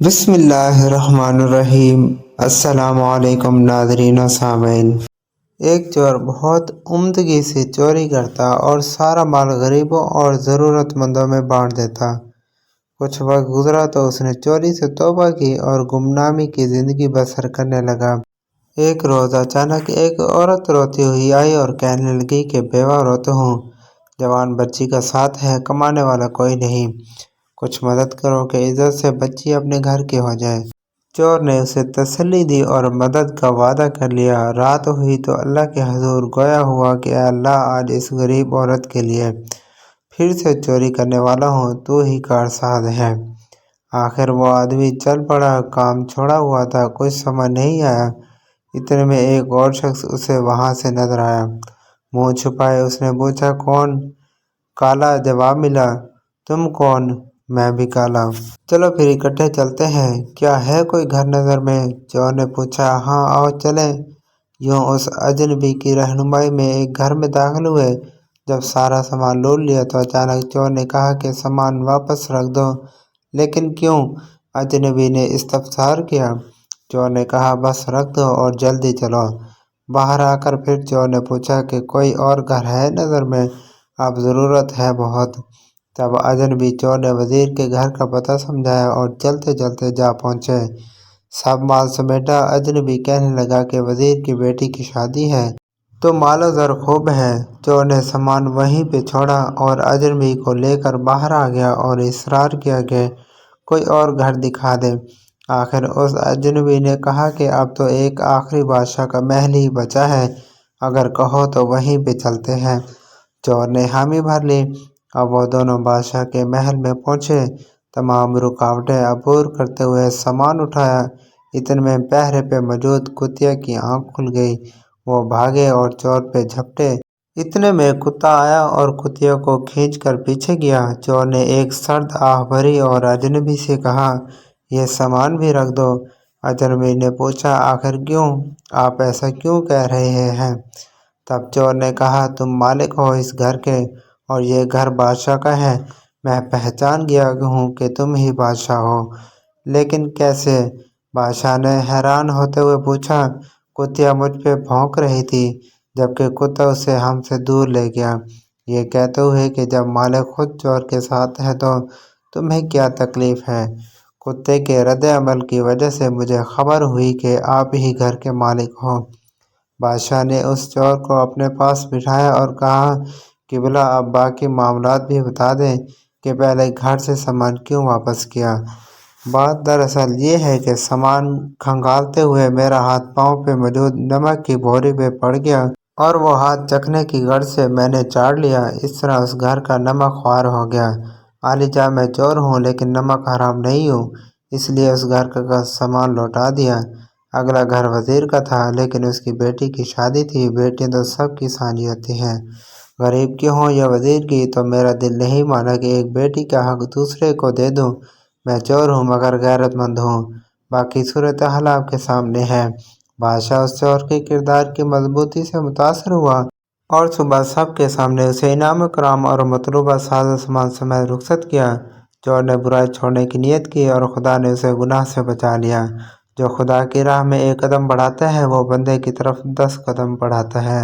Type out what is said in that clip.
بسم اللہ الرحمن الرحیم۔ السلام علیکم ناظرین و سامعین۔ ایک چور بہت عمدگی سے چوری کرتا اور سارا مال غریبوں اور ضرورت مندوں میں بانٹ دیتا۔ کچھ وقت گزرا تو اس نے چوری سے توبہ کی اور گمنامی کی زندگی بسر کرنے لگا۔ ایک روز اچانک ایک عورت روتی ہوئی آئی اور کہنے لگی کہ بیوہ روتے ہوں، جوان بچی کا ساتھ ہے، کمانے والا کوئی نہیں، کچھ مدد کرو کہ عزت سے بچی اپنے گھر کی ہو جائے۔ چور نے اسے تسلی دی اور مدد کا وعدہ کر لیا۔ رات ہوئی تو اللہ کے حضور گویا ہوا کہ اے اللہ، آج اس غریب عورت کے لیے پھر سے چوری کرنے والا ہوں، تو ہی کارساز ہے۔ آخر وہ آدمی چل پڑا، کام چھوڑا ہوا تھا، کچھ سمجھ نہیں آیا، اتنے میں ایک اور شخص اسے وہاں سے نظر آیا۔ منہ چھپائے اس نے پوچھا، کون؟ کالا جواب ملا، تم کون؟ میں بھی کالا۔ چلو پھر اکٹھے چلتے ہیں، کیا ہے کوئی گھر نظر میں؟ چور نے پوچھا، ہاں آؤ چلیں۔ یوں اس اجنبی کی رہنمائی میں ایک گھر میں داخل ہوئے۔ جب سارا سامان لوٹ لیا تو اچانک چور نے کہا کہ سامان واپس رکھ دو۔ لیکن کیوں؟ اجنبی نے استفسار کیا۔ چور نے کہا، بس رکھ دو اور جلدی چلو۔ باہر آ کر پھر چور نے پوچھا کہ کوئی اور گھر ہے نظر میں؟ اب ضرورت ہے بہت۔ تب اجنبی چور نے وزیر کے گھر کا پتہ سمجھایا اور چلتے چلتے جا پہنچے۔ سب مال سمیٹا۔ اجنبی کہنے لگا کہ وزیر کی بیٹی کی شادی ہے تو مال و زر خوب ہے۔ چور نے سامان وہیں پہ چھوڑا اور اجنبی کو لے کر باہر آ گیا اور اصرار کیا کہ کوئی اور گھر دکھا دے۔ آخر اس اجنبی نے کہا کہ اب تو ایک آخری بادشاہ کا محل ہی بچا ہے، اگر کہو تو وہیں پہ چلتے ہیں۔ چور نے حامی بھر لی۔ اب وہ دونوں بادشاہ کے محل میں پہنچے، تمام رکاوٹیں عبور کرتے ہوئے سامان اٹھایا۔ اتنے میں پہرے پہ موجود کتیا کی آنکھ کھل گئی، وہ بھاگے اور چور پہ جھپٹے۔ اتنے میں کتا آیا اور کتیا کو کھینچ کر پیچھے گیا۔ چور نے ایک سرد آہ بھری اور اجنبی سے کہا، یہ سامان بھی رکھ دو۔ اجنبی نے پوچھا، آخر کیوں؟ آپ ایسا کیوں کہہ رہے ہیں؟ تب چور نے کہا، تم مالک ہو اس گھر کے اور یہ گھر بادشاہ کا ہے، میں پہچان گیا ہوں کہ تم ہی بادشاہ ہو۔ لیکن کیسے؟ بادشاہ نے حیران ہوتے ہوئے پوچھا۔ کتیا مجھ پہ بھونک رہی تھی، جبکہ کتا اسے ہم سے دور لے گیا، یہ کہتے ہوئے کہ جب مالک خود چور کے ساتھ ہے تو تمہیں کیا تکلیف ہے؟ کتے کے رد عمل کی وجہ سے مجھے خبر ہوئی کہ آپ ہی گھر کے مالک ہو۔ بادشاہ نے اس چور کو اپنے پاس بٹھایا اور کہا، قبلہ اب باقی معاملات بھی بتا دیں کہ پہلے گھر سے سامان کیوں واپس کیا؟ بات دراصل یہ ہے کہ سامان کھنگالتے ہوئے میرا ہاتھ پاؤں پہ موجود نمک کی بوری پہ پڑ گیا اور وہ ہاتھ چکھنے کی غرض سے میں نے چاٹ لیا، اس طرح اس گھر کا نمک خوار ہو گیا۔ عالی جاں میں چور ہوں لیکن نمک حرام نہیں ہوں، اس لیے اس گھر کا سامان لوٹا دیا۔ اگلا گھر وزیر کا تھا لیکن اس کی بیٹی کی شادی تھی، بیٹیاں تو سب کی سانجھی ہوتی ہیں، غریب کی ہوں یا وزیر کی، تو میرا دل نہیں مانا کہ ایک بیٹی کا حق دوسرے کو دے دوں۔ میں چور ہوں مگر غیرت مند ہوں۔ باقی صورتحال آپ کے سامنے ہے۔ بادشاہ اس چور کے کردار کی مضبوطی سے متاثر ہوا اور صبح سب کے سامنے اسے انعام و اکرام اور مطلوبہ ساز و سامان سمیت رخصت کیا۔ چور نے برائی چھوڑنے کی نیت کی اور خدا نے اسے گناہ سے بچا لیا۔ جو خدا کی راہ میں ایک قدم بڑھاتا ہے وہ بندے کی طرف 10 قدم بڑھاتا ہے۔